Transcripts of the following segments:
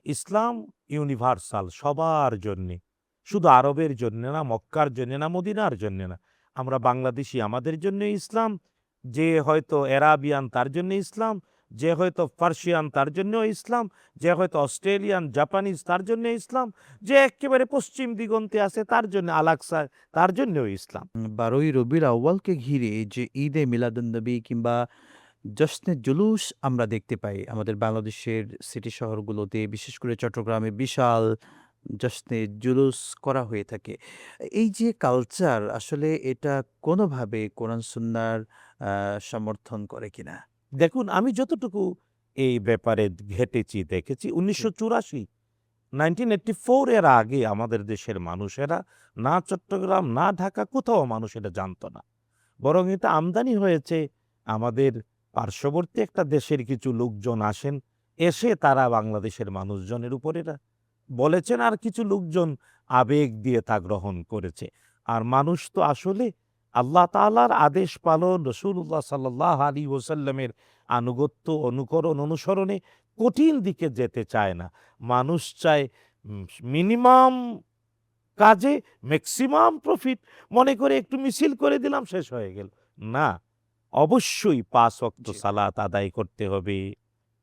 ইসলাম universal, সবার জন্যে, শুধু আরবের জন্যে না, মক্কার জন্যে না, মদিনার জন্যে না। আমরা বাংলাদেশি, আমাদের জন্য ইসলাম, যে হয়তো অ্যারাবিয়ান তার জন্য ইসলাম, যে হয়তো পার্সিয়ান তার জন্য ইসলাম, যে হয়তো অস্ট্রেলিয়ান জাপানিজ তার জন্য ইসলাম, যে একেবারে পশ্চিম দিগন্তে আছে তার জন্য আলাকসা, তার জন্যও ইসলাম। 12ই রবিউল আউয়ালকে ঘিরে যে ঈদে মিলাদুন্নবী কিংবা জশ্নে জুলুস আমরা দেখতে পাই আমাদের বাংলাদেশের সিটি শহরগুলোতে, বিশেষ করে চট্টগ্রামে বিশাল জশ্নে জুলুস করা হয়ে থাকে। এই যে কালচার, আসলে এটা কোনোভাবে কোরআন সুন্নাহর সমর্থন করে কিনা? দেখুন, আমি যতটুকু এই ব্যাপারে ঘেটেছি, দেখেছি, জি। ১৯৮৪ 1984 এর আগে আমাদের দেশের মানুষেরা, না চট্টগ্রাম না ঢাকা কোথাও মানুষ এটা জানতো না। বরং এটা আমদানি হয়েছে আমাদের পার্শ্ববর্তী একটা দেশের কিছু লোকজন আসেন, এসে তারা বাংলাদেশের মানুষজনের উপর এটা বলেছেন, আর কিছু লোকজন আবেগ দিয়ে তা গ্রহণ করেছে। আর মানুষ তো আসলে আল্লাহ তাআলার আদেশ পালন, রাসূলুল্লাহ সাল্লাল্লাহু আলাইহি ওয়াসাল্লামের আনুগত্য, অনুকরণ, অনুসরণে কঠিন দিকে যেতে চায় না। মানুষ চায় মিনিমাম কাজে ম্যাক্সিমাম প্রফিট মনে করে একটু মিছিল করে দিলাম, শেষ হয়ে গেল। না, অবশ্যই ৫ ওয়াক্ত জি। সালাত আদায় করতে হবে,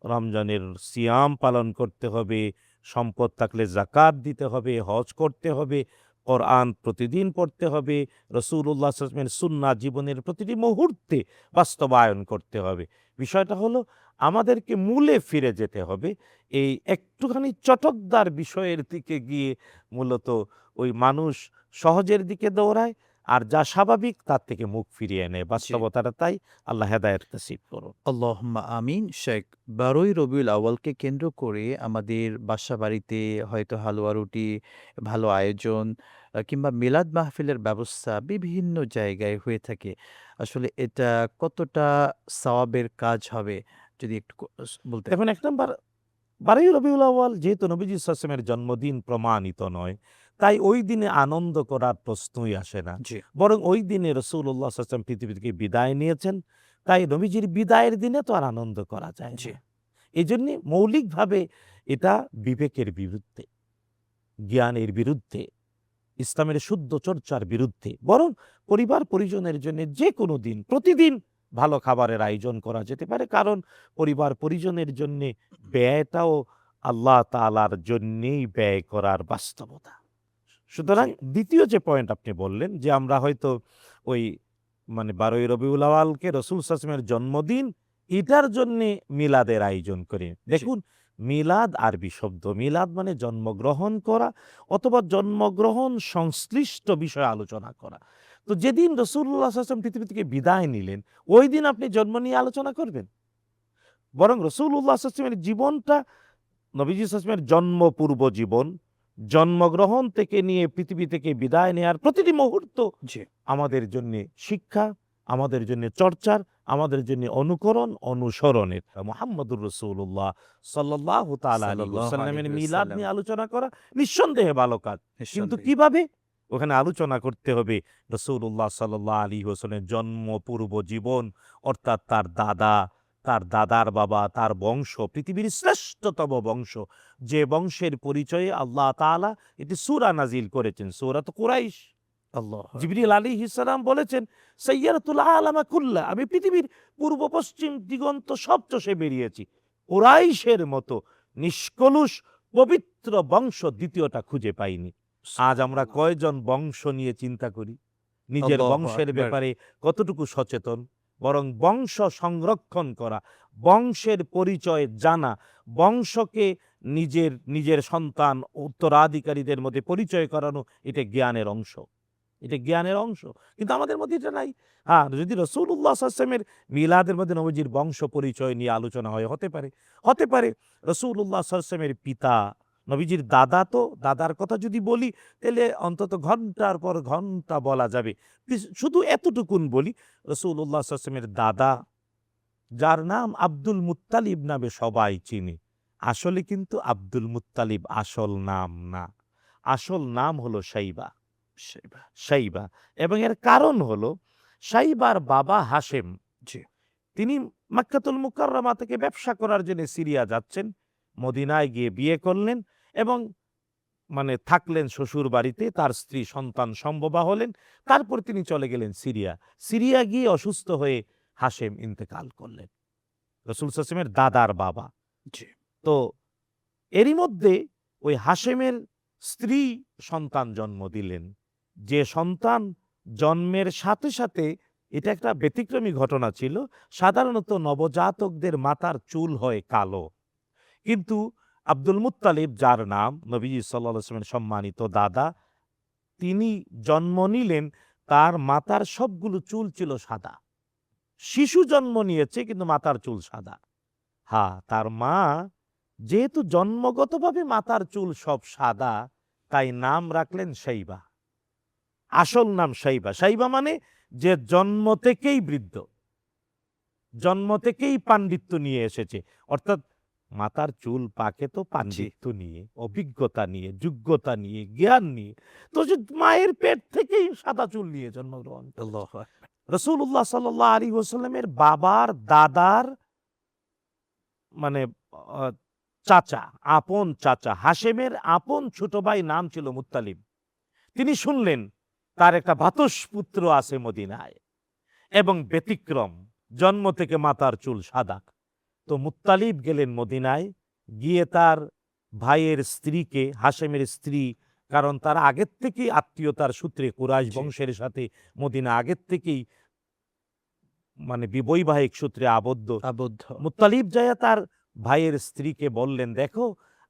রমজানের সিয়াম পালন করতে হবে, সম্পদ থাকলে যাকাত দিতে হবে, হজ করতে হবে, কোরআন প্রতিদিন পড়তে হবে, রাসূলুল্লাহ সাল্লাল্লাহু আলাইহি ওয়াসাল্লামের সুন্নাহ জীবনের প্রতিটি মুহূর্তে বাস্তবায়ন করতে হবে। বিষয়টা হলো আমাদেরকে মূলে ফিরে যেতে হবে। এই একটুখানি চটকদার বিষয়ের দিকে গিয়ে মূলত ওই মানুষ সহজের দিকে দৌড়ায়, আর যা স্বাভাবিক তার থেকে মুখ ফিরিয়ে নেয়। জি। বাস্তবতাটা তাই। আল্লাহ হেদায়েত নসিব করুন। আল্লাহুম্মা আমিন। শেখ, 12ই রবিউল আউয়ালকে কেন্দ্র করে আমাদের বাসা-বাড়িতে হয়তো হালুয়া রুটি, ভালো আয়োজন কিংবা মিলাদ মাহফিলের ব্যবস্থা বিভিন্ন জায়গায় হয়ে থাকে। আসলে এটা কতটা সওয়াবের কাজ হবে, যদি একটু বলতেন? দেখুন, ১ নাম্বার, ১২ই রবিউল আউয়াল যেহেতু নবীজি সাল্লাল্লাহু আলাইহি ওয়াসাল্লামের জন্মদিন প্রমাণিত নয়, তাই ওই দিনে আনন্দ করার প্রশ্নই আসে না। জি। বরং ওই দিনে রাসূলুল্লাহ সাল্লাল্লাহু আলাইহি ওয়াসাল্লাম পৃথিবী থেকে বিদায় নিয়েছেন। তাই নবীজির বিদায়ের দিনে তো আর আনন্দ করা যায় জি। না। এজন্যে মৌলিকভাবে এটা বিবেকের বিরুদ্ধে, জ্ঞানের বিরুদ্ধে, ইসলামের শুদ্ধ চর্চার বিরুদ্ধে। বরং পরিবার পরিজনের জন্য যেকোনো দিন, প্রতিদিন ভালো খাবারের আয়োজন করা যেতে পারে। কারণ পরিবার পরিজনের জন্যে ব্যয়টাও আল্লাহ তাআলার জন্যেই ব্যয় করার বাস্তবতা। জি। সুতরাং দ্বিতীয় যে পয়েন্ট আপনি বললেন যে আমরা হয়তো ওই ১২ই রবিউল আউয়ালকে রাসূল সাল্লাল্লাহু আলাইহি ওয়াসাল্লামের জন্মদিন, এটার জন্যে মিলাদের আয়োজন করি। জি। দেখুন, মিলাদ আরবি শব্দ। মিলাদ মানে জন্মগ্রহণ করা অথবা জন্মগ্রহণ সংশ্লিষ্ট বিষয়ে আলোচনা করা। তো যেদিন রাসূলুল্লাহ সাল্লাল্লাহু আলাইহি ওয়াসাল্লাম পৃথিবী থেকে বিদায় নিলেন, ওই দিন আপনি জন্ম নিয়ে আলোচনা করবেন? বরং রাসূলুল্লাহ সাল্লাল্লাহু আলাইহি ওয়াসাল্লামের জীবনটা, নবীজি সাল্লাল্লাহু আলাইহি ওয়াসাল্লামের জন্মপূর্ব জীবন, জন্মগ্রহণ থেকে নিয়ে পৃথিবী থেকে বিদায় নেয়ার প্রতিটি মুহূর্ত জি। আমাদের জন্যে শিক্ষা, আমাদের জন্যে চর্চার, আমাদের জন্যে অনুকরণ, অনুসরণের। মুহাম্মদুর রাসূলুল্লাহ সাল্লাল্লাহু তাআলা আলাইহি সাল্লাল্লাহু ওয়াসাল্লামের আলাইহি মিলাদ ওয়াসাল্লাম। নিয়ে আলোচনা করা নিঃসন্দেহে ভালো কাজ। কিন্তু নিঃসন্দেহে। কিভাবে? ওখানে আলোচনা করতে হবে রাসূলুল্লাহ সাল্লাল্লাহু আলাইহি ওয়াসাল্লামের জন্মপূর্ব জীবন, অর্থাৎ তার দাদা, তার দাদার বাবা, তার বংশ, পৃথিবীর শ্রেষ্ঠতম বংশ, যে বংশের পরিচয়ে আল্লাহ তাআলা একটি সূরা নাজিল করেছেন, সূরাত কুরাইশ। আল্লাহু জিবরিল আকবার। আলাইহিস সালাম বলেছেন, সাইয়ারাতুল আলামা কুল্লা, আমি পৃথিবীর পূর্ব পশ্চিম দিগন্ত সব চষে বেরিয়েছি। কুরাইশের মতো নিষ্কলুষ পবিত্র বংশ দ্বিতীয়টা খুঁজে পাইনি। আজ আমরা সুবহানাল্লাহ। কয়জন বংশ নিয়ে চিন্তা করি? নিজের আল্লাহু বংশের আকবার। ব্যাপারে কতটুকু সচেতন? বরং বংশ সংরক্ষণ করা, বংশের পরিচয় জানা, বংশকে নিজের সন্তান, উত্তরাধিকারীদের মধ্যে পরিচয় করানো, এটা জ্ঞানের অংশ। এটা জ্ঞানের অংশ। কিন্তু আমাদের মধ্যে এটা নাই। হ্যাঁ, যদি রাসূলুল্লাহ সাল্লাল্লাহু আলাইহি ওয়াসাল্লামের মিলাদের মধ্যে নবীজির বংশ পরিচয় নিয়ে আলোচনা হয়, হতে পারে। হতে পারে রাসূলুল্লাহ সাল্লাল্লাহু আলাইহি ওয়াসাল্লামের পিতা, নবীজির দাদা, তো দাদার কথা যদি বলি তাহলে অন্তত ঘন্টার পর ঘন্টা বলা যাবে। শুধু এতটুকুন বলি, রাসূলুল্লাহ সাল্লাল্লাহু আলাইহি ওয়াসাল্লামের দাদা, যার নাম আব্দুল মুত্তালিব নামে সবাই চিনে, আসলে কিন্তু আব্দুল মুত্তালিব আসল নাম না। আসল নাম হলো শাইবা। শাইবা। শাইবা। এবং এর কারণ হলো শাইবার বাবা হাশেম, জি। তিনি মক্কাতুল মুকাররমা থেকে ব্যবসা করার জন্য সিরিয়া যাচ্ছেন। মদিনায় গিয়ে বিয়ে করলেন এবং মানে থাকলেন শ্বশুর বাড়িতে, তার স্ত্রী সন্তান সম্ভবা হলেন। তারপর তিনি চলে গেলেন সিরিয়া। সিরিয়া গিয়ে অসুস্থ হয়ে হাশেম ইন্তেকাল করলেন, রাসূল সাল্লাল্লাহু আলাইহি ওয়াসাল্লামের দাদার বাবা। জি। তো এরই মধ্যে ওই হাশেমের স্ত্রী সন্তান জন্ম দিলেন, যে সন্তান জন্মের সাথে সাথে, এটা একটা ব্যতিক্রমী ঘটনা ছিল। সাধারণত নবজাতকদের মাথার চুল হয় কালো, কিন্তু আব্দুল মুত্তালিব, যার নাম, নবীজি সাল্লাল্লাহু আলাইহি ওয়াসাল্লামের সম্মানিত দাদা, তিনি জন্ম নিলেন, তার মাথার সবগুলো চুল ছিল সাদা। শিশু জন্ম নিয়েছে কিন্তু মাথার চুল সাদা। হ্যাঁ, তার মা যেহেতু জন্মগতভাবে মাথার চুল সব সাদা, তাই নাম রাখলেন শাইবা। আসল নাম শাইবা। শাইবা মানে যে জন্ম থেকেই বৃদ্ধ, জন্ম থেকেই পাণ্ডিত্য নিয়ে এসেছে। অর্থাৎ মাথার চুল পাকে তো জি। পাণ্ডিত্য নিয়ে, অভিজ্ঞতা নিয়ে, যোগ্যতা নিয়ে, জ্ঞান নিয়ে। তো যে মায়ের পেট থেকেই সাদা চুল নিয়ে জন্মগ্রহণ করেছে। আল্লাহু আকবার। রাসূলুল্লাহ সাল্লাল্লাহু আলাইহি ওয়াসাল্লামের বাবার দাদার মানে আ চাচা, আপন চাচা, হাশেমের আপন ছোট ভাই নাম ছিল মুত্তালিব। তিনি শুনলেন তার একটা ভ্রাতুষ্পুত্র আছে মদিনায় এবং ব্যতিক্রম, জন্ম থেকে মাথার চুল সাদা। তো মুত্তালিব গেলেন মদিনায়, গিয়ে তার ভাইয়ের স্ত্রীকে, হাশেমের স্ত্রী, কারণ তার আগের থেকেই আত্মীয়তার সূত্রে কুরাইশ জি। বংশের সাথে মদিনা আগের থেকেই মানে বৈবাহিক সূত্রে আবদ্ধ। আবদ্ধ। মুত্তালিব যাইয়া তার ভাইয়ের স্ত্রীকে বললেন, দেখো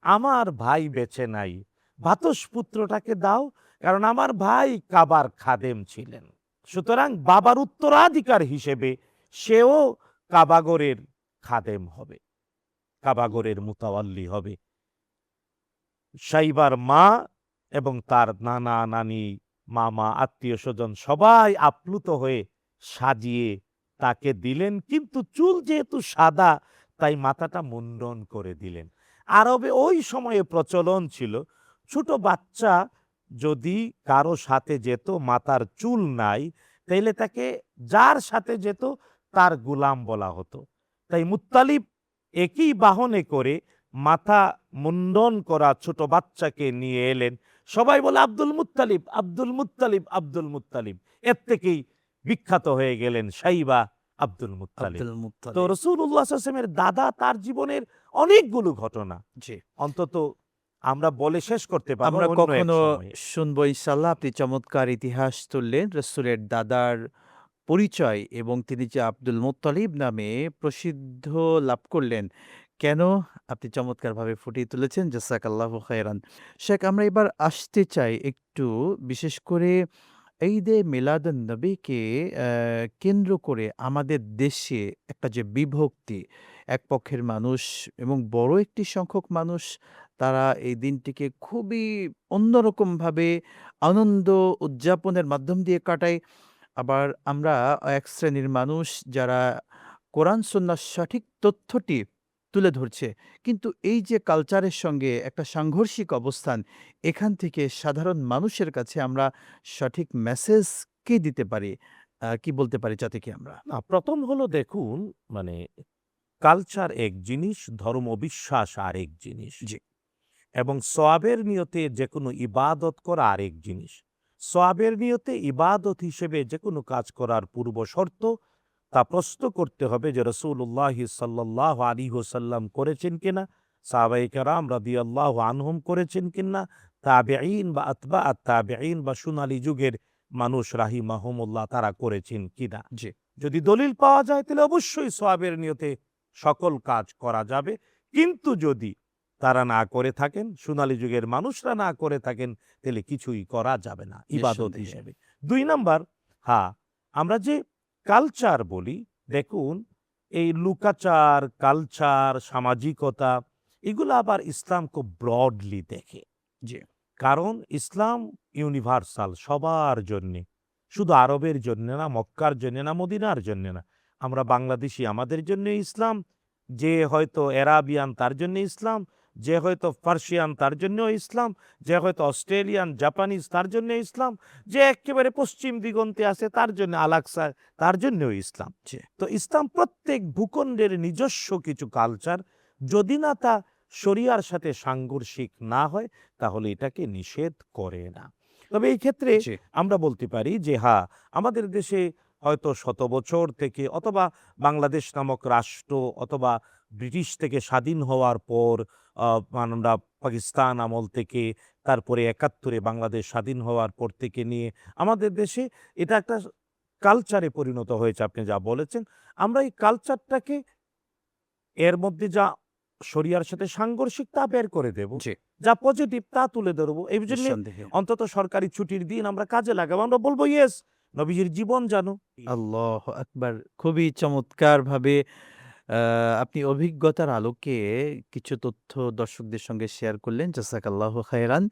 আমার ভাই বেঁচে নাই, ভ্রাতুষ্পুত্রটাকে দাও, কারণ আমার ভাই কাবার খাদেম ছিলেন, সুতরাং বাবার উত্তরাধিকার হিসেবে সেও কাবাগরের খাদেম হবে, কাবাগরের মুতাওয়াল্লি হবে। সাইবার মা এবং তার নানা নানি, মামা, আত্মীয় স্বজন সবাই আপ্লুত হয়ে সাজিয়ে তাকে দিলেন, কিন্তু চুল যেহেতু সাদা তাই মাথাটা মুন্ডন করে দিলেন। আরবে ওই সময়ে প্রচলন ছিল, ছোট বাচ্চা যদি কারো সাথে যেত, মাথার চুল নাই, তাইলে তাকে যার সাথে যেত তার গুলাম বলা হতো। তাই মুত্তালিব একই বাহনে করে মাথা মুন্ডন করা ছোট বাচ্চাকে নিয়ে এলেন। সবাই বলে Abdul Muttalib, Abdul Muttalib, Abdul Muttalib. এর থেকেই বিখ্যাত হয়ে গেলেন সাইবা আব্দুল মুত্তালিব। আব্দুল তো মুত্তালিব। রাসূলুল্লাহ সাল্লাল্লাহু আলাইহি ওয়াসাল্লামের দাদা, তার জীবনের অনেকগুলো ঘটনা জি। অন্তত আমরা বলে শেষ করতে পারবো আমরা অন্য এক কখনো সময়ে। শুনবো ইনশাআল্লাহ। আপনি চমৎকার ইতিহাস তুললেন রাসূলের দাদার পরিচয় এবং তিনি যে আব্দুল মুত্তালিব নামে প্রসিদ্ধ লাভ করলেন, কেন আপনি চমৎকারভাবে ফুটিয়ে তুলেছেন। জাযাকাল্লাহু খায়রান। শেখ, আমরা এবার আসতে চাই একটু বিশেষ করে ঈদে মিলাদুন্নবীকে কেন্দ্র করে আমাদের দেশে একটা যে বিভক্তি, এক পক্ষের মানুষ এবং বড় একটি সংখ্যক মানুষ তারা এই দিনটিকে খুবই অন্যরকমভাবে আনন্দ উদযাপনের মাধ্যম দিয়ে কাটায়। আবার আমরা এক শ্রেণীর মানুষ যারা কোরআন সুন্নাহর সঠিক তথ্যটি তুলে ধরছে। কিন্তু এই যে কালচারের সঙ্গে একটা সাংঘর্ষিক অবস্থান, এখান থেকে সাধারণ মানুষের কাছে আমরা সঠিক মেসেজ কি দিতে পারি? কি বলতে পারি যাতে কি আমরা? না, প্রথম হলো দেখুন, মানে কালচার এক জিনিস, ধর্ম বিশ্বাস আরেক জিনিস, জি। এবং সওয়াবের নিয়তে যেকোনো ইবাদত করা আরেক জিনিস। সওয়াবের নিয়তে ইবাদত হিসেবে যেকোনো কাজ করার পূর্ব শর্ত তা প্রশ্ন করতে হবে যে রাসূলুল্লাহ সাল্লাল্লাহু আলাইহি ওয়াসাল্লাম করেছেন কিনা, সাহাবায়ে কেরাম রাদিয়াল্লাহু আনহুম করেছেন কিনা, তাবেঈন বা আতবাআত তাবেঈন বা সোনালী যুগের মানুষ রাহিমাহুমুল্লাহ তারা করেছেন কিনা। জি। যদি দলিল পাওয়া যায় তাহলে অবশ্যই সওয়াবের নিয়তে সকল কাজ করা যাবে। কিন্তু যদি তারা না করে থাকেন, সোনালী যুগের মানুষরা না করে থাকেন, তাহলে কিছুই করা যাবে না ইবাদত নিঃসন্দেহে। হিসেবে। ২ নাম্বার, হ্যাঁ, আমরা যে কালচার বলি, দেখুন এই লুকাচার, কালচার, সামাজিকতা, এগুলো আবার ইসলাম খুব ব্রডলি দেখে। জি। কারণ ইসলাম ইউনিভার্সাল, সবার জন্যে, শুধু আরবের জন্যে না, মক্কার জন্যে না, মদিনার জন্যে না। আমরা বাংলাদেশি, আমাদের জন্য ইসলাম, যে হয়তো এরাবিয়ান তার জন্য ইসলাম, যে হয়তো পার্সিয়ান তার জন্যও ইসলাম, যে হয়তো অস্ট্রেলিয়ান জাপানিজ তার জন্য ইসলাম, যে একেবারে পশ্চিম দিগন্তে আছে তার জন্য আলাকসা, তার জন্যও ইসলাম। জি। তো ইসলাম প্রত্যেক ভূখণ্ডের নিজস্ব কিছু কালচার, যদি না তা শরিয়ার সাথে সাংঘর্ষিক না হয় তাহলে এটাকে নিষেধ করে না। তবে এই ক্ষেত্রে জি। আমরা বলতে পারি যে হ্যাঁ, আমাদের দেশে হয়তো শত বছর থেকে অথবা বাংলাদেশ নামক রাষ্ট্র অথবা ব্রিটিশ থেকে স্বাধীন হওয়ার পর আমরা পাকিস্তান আমল থেকে তারপরে ৭১-এ বাংলাদেশ স্বাধীন হওয়ার পর থেকে নিয়ে আমাদের দেশে এটা একটা কালচারে পরিণত হয়েছে আপনি যা বলেছেন। আমরা এই কালচারটাকে এর মধ্যে যা শরিয়ার সাথে সাংঘর্ষিক তা বের করে দেব। জি, যা পজিটিভ তা তুলে ধরবো। এইজন্যে নিঃসন্দেহে। অন্তত সরকারি ছুটির দিন আমরা কাজে লাগাবো। আমরা বলব ইয়েস, নবীজির জীবন জানো। আল্লাহু আকবার! খুবই চমৎকারভাবে আ আপনি অভিজ্ঞতার আলোকে কিছু তথ্য দর্শকদের সঙ্গে শেয়ার করলেন। জাযাকাল্লাহু খাইরান।